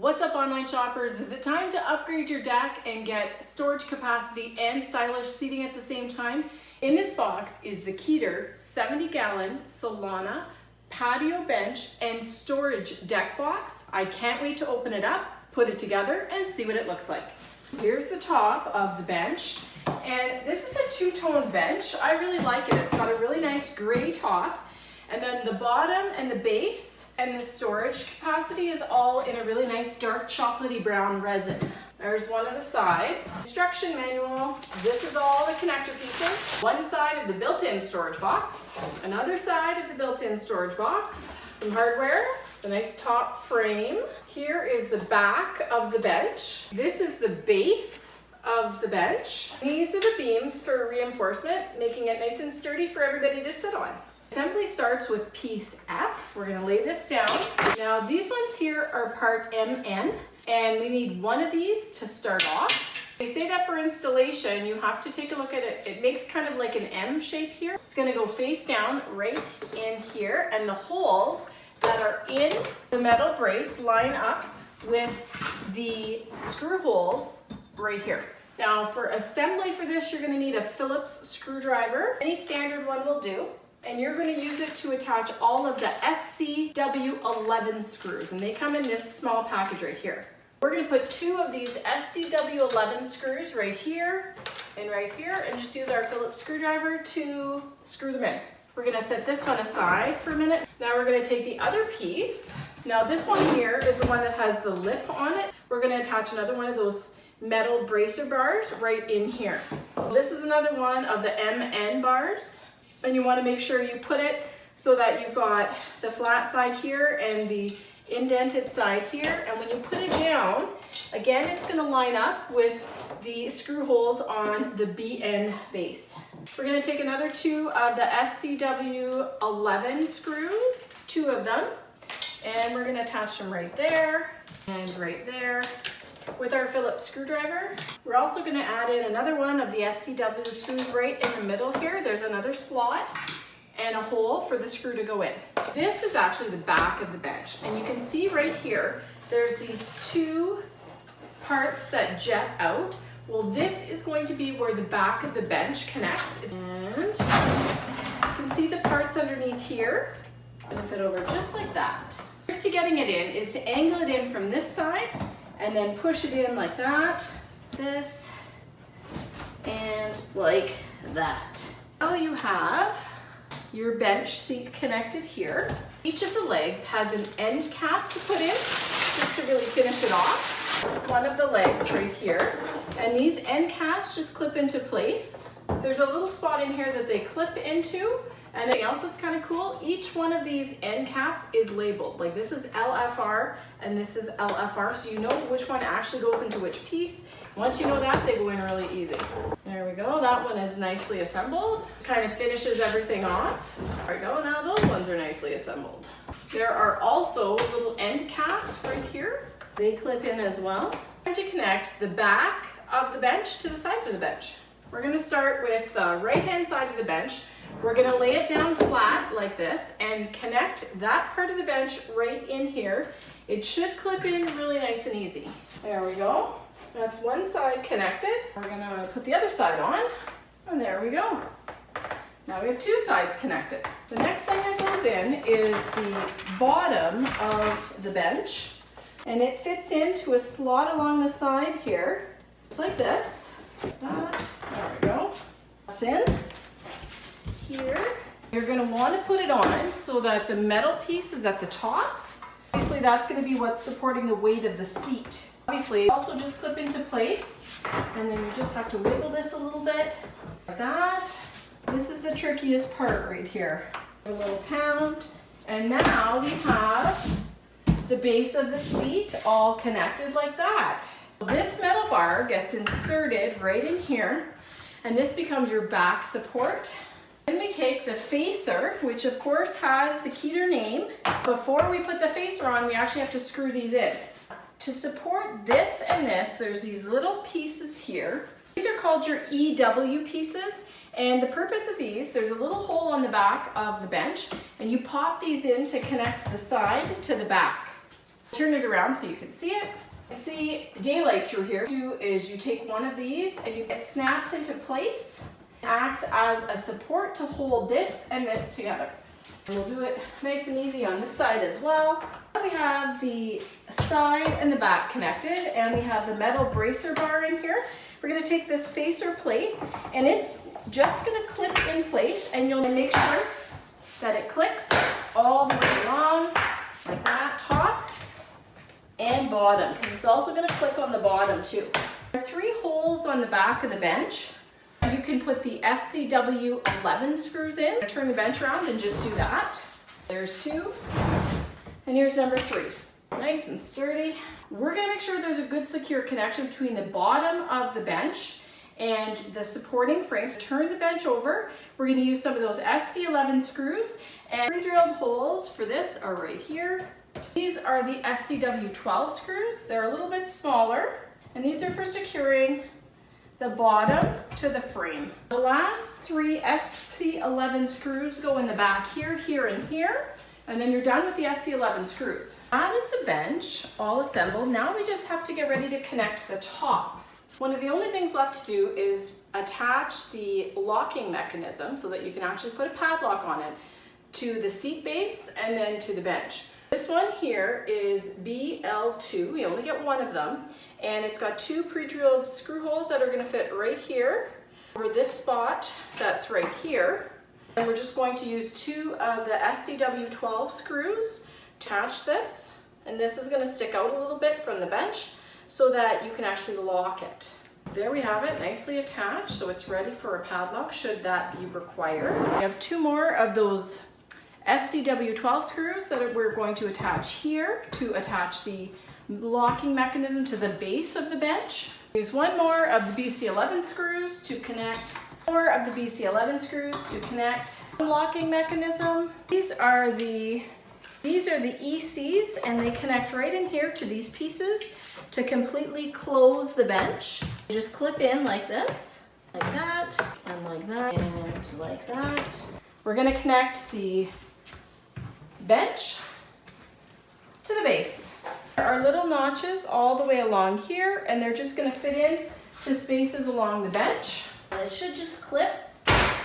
What's up, online shoppers? Is it time to upgrade your deck and get storage capacity and stylish seating at the same time? In this box is the Keter 70-gallon Solana patio bench and storage deck box. I can't wait to open it up, put it together, and see what it looks like. Here's the top of the bench, and this is a two-tone bench. I really like it. It's got a really nice gray top, and then the bottom and the base and the storage capacity is all in a really nice dark chocolatey brown resin. There's one of the sides. Instruction manual. This is all the connector pieces. One side of the built-in storage box. Another side of the built-in storage box. Some hardware. The nice top frame. Here is the back of the bench. This is the base of the bench. These are the beams for reinforcement, making it nice and sturdy for everybody to sit on. Assembly starts with piece F. We're going to lay this down. Now these ones here are part MN, and we need one of these to start off. They say that for installation you have to take a look at it. It makes kind of like an M shape here. It's going to go face down right in here, and the holes that are in the metal brace line up with the screw holes right here. Now for assembly for this, you're going to need a Phillips screwdriver. Any standard one will do. And you're going to use it to attach all of the SCW11 screws, and they come in this small package right here. We're going to put two of these SCW11 screws right here, and just use our Phillips screwdriver to screw them in. We're going to set this one aside for a minute. Now we're going to take the other piece. Now this one here is the one that has the lip on it. We're going to attach another one of those metal bracer bars right in here. This is another one of the MN bars. And you want to make sure you put it so that you've got the flat side here and the indented side here. And when you put it down, again, it's going to line up with the screw holes on the BN base. We're going to take another two of the SCW11 screws, two of them, and we're going to attach them right there and right there with our Phillips screwdriver. We're also going to add in another one of the SCW screws right in the middle here. There's another slot and a hole for the screw to go in. This is actually the back of the bench, and you can see right here there's these two parts that jet out. Well, this is going to be where the back of the bench connects, and you can see the parts underneath here. I'm going to fit over just like that. The trick to getting it in is to angle it in from this side and then push it in like that, this, and like that. Now you have your bench seat connected here. Each of the legs has an end cap to put in, just to really finish it off. There's one of the legs right here, and these end caps just clip into place. There's a little spot in here that they clip into. And anything else that's kind of cool, each one of these end caps is labeled. Like this is LFR and this is LFR, so you know which one actually goes into which piece. Once you know that, they go in really easy. There we go, that one is nicely assembled. Kind of finishes everything off. There we go, now those ones are nicely assembled. There are also little end caps right here. They clip in as well. Time to connect the back of the bench to the sides of the bench. We're gonna start with the right-hand side of the bench. We're going to lay it down flat like this and connect that part of the bench right in here. It should clip in really nice and easy. There we go. That's one side connected. We're going to put the other side on, and there we go. Now we have two sides connected. The next thing that goes in is the bottom of the bench, and it fits into a slot along the side here, just like this. Like that. There we go. That's in. Here, you're going to want to put it on so that the metal piece is at the top. Obviously that's going to be what's supporting the weight of the seat. Obviously also just clip into place, and then you just have to wiggle this a little bit like that. This is the trickiest part right here. A little pound, and now we have the base of the seat all connected like that. This metal bar gets inserted right in here, and this becomes your back support. Then we take the facer, which of course has the Keter name. Before we put the facer on, we actually have to screw these in. To support this and this, there's these little pieces here. These are called your EW pieces, and the purpose of these, there's a little hole on the back of the bench, and you pop these in to connect the side to the back. Turn it around so you can see it. See daylight through here. What you do is you take one of these and it snaps into place. It acts as a support to hold this and this together. And we'll do it nice and easy on this side as well. We have the side and the back connected, and we have the metal bracer bar in here. We're going to take this facer plate and it's just going to clip in place, and you'll make sure that it clicks all the way along like that, top and bottom, because it's also going to click on the bottom too. There are 3 holes on the back of the bench. You can put the SCW 11 screws in. Turn the bench around and just do that. There's 2, and here's number 3. Nice and sturdy. We're going to make sure there's a good secure connection between the bottom of the bench and the supporting frames. Turn the bench over. We're going to use some of those SC11 screws, and pre-drilled holes for this are right here. These are the SCW 12 screws. They're a little bit smaller, and these are for securing the bottom to the frame. The last 3 SC11 screws go in the back here, here, and here. And then you're done with the SC11 screws. That is the bench all assembled. Now we just have to get ready to connect the top. One of the only things left to do is attach the locking mechanism so that you can actually put a padlock on it to the seat base and then to the bench. This one here is BL2. We only get one of them, and it's got 2 pre-drilled screw holes that are going to fit right here over this spot that's right here. And we're just going to use 2 of the SCW 12 screws, attach this, and this is going to stick out a little bit from the bench so that you can actually lock it. There we have it, nicely attached, so it's ready for a padlock should that be required. We have 2 more of those SCW 12 screws that we're going to attach here to attach the locking mechanism to the base of the bench. Use 1 more of the BC11 screws to connect. More of the BC11 screws to connect the locking mechanism. These are the ECs, and they connect right in here to these pieces to completely close the bench. You just clip in like this, like that, and like that, and like that. We're going to connect the bench to the base. There are little notches all the way along here, and they're just going to fit in to spaces along the bench. And it should just clip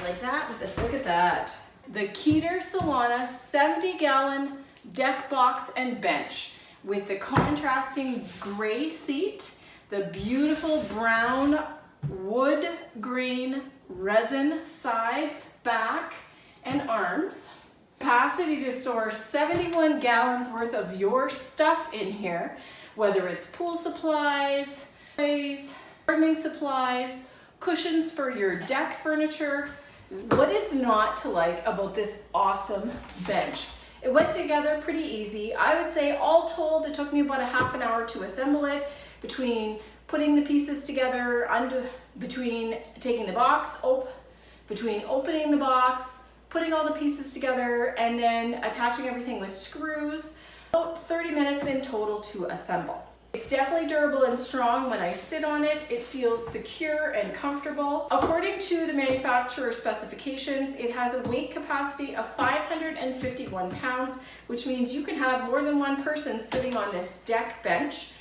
like that with this. Look at that. The Keter Solana 70-gallon deck box and bench with the contrasting gray seat, the beautiful brown wood grain resin sides, back, and arms. Capacity to store 71 gallons worth of your stuff in here, whether it's pool supplies, gardening supplies, cushions for your deck furniture. What is not to like about this awesome bench? It went together pretty easy. I would say all told, it took me about a half an hour to assemble it, between putting the pieces together, between taking the box, between opening the box, putting all the pieces together, and then attaching everything with screws. About 30 minutes in total to assemble. It's definitely durable and strong. When I sit on it, it feels secure and comfortable. According to the manufacturer specifications, it has a weight capacity of 551 pounds, which means you can have more than one person sitting on this deck bench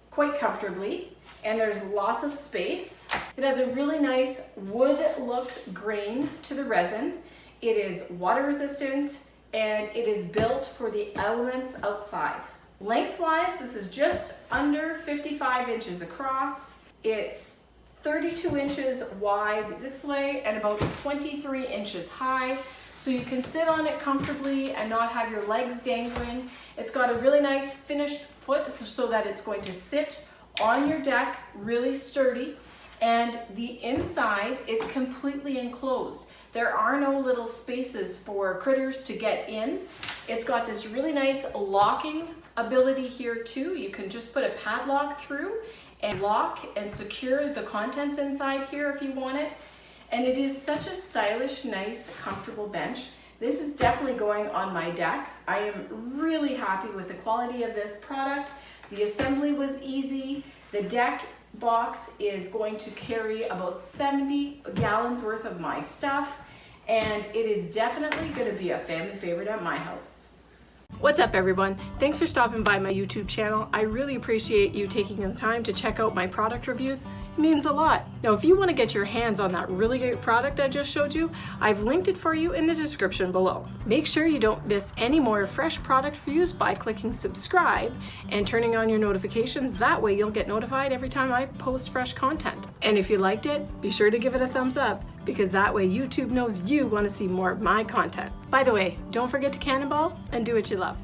quite comfortably, and there's lots of space. It has a really nice wood look grain to the resin. It is water resistant, and it is built for the elements outside. Lengthwise, this is just under 55 inches across. It's 32 inches wide this way and about 23 inches high. So you can sit on it comfortably and not have your legs dangling. It's got a really nice finished foot so that it's going to sit on your deck, really sturdy. And the inside is completely enclosed. There are no little spaces for critters to get in. It's got this really nice locking ability here too. You can just put a padlock through and lock and secure the contents inside here if you want it. And it is such a stylish, nice, comfortable bench. This is definitely going on my deck. I am really happy with the quality of this product. The assembly was easy. The deck box is going to carry about 70 gallons worth of my stuff, and it is definitely going to be a family favorite at my house. What's up, everyone? Thanks for stopping by my YouTube channel. I really appreciate you taking the time to check out my product reviews. It means a lot. Now, if you want to get your hands on that really great product I just showed you, I've linked it for you in the description below. Make sure you don't miss any more fresh product reviews by clicking subscribe and turning on your notifications. That way you'll get notified every time I post fresh content. And if you liked it, be sure to give it a thumbs up, because that way YouTube knows you want to see more of my content. By the way, don't forget to cannonball and do what you love.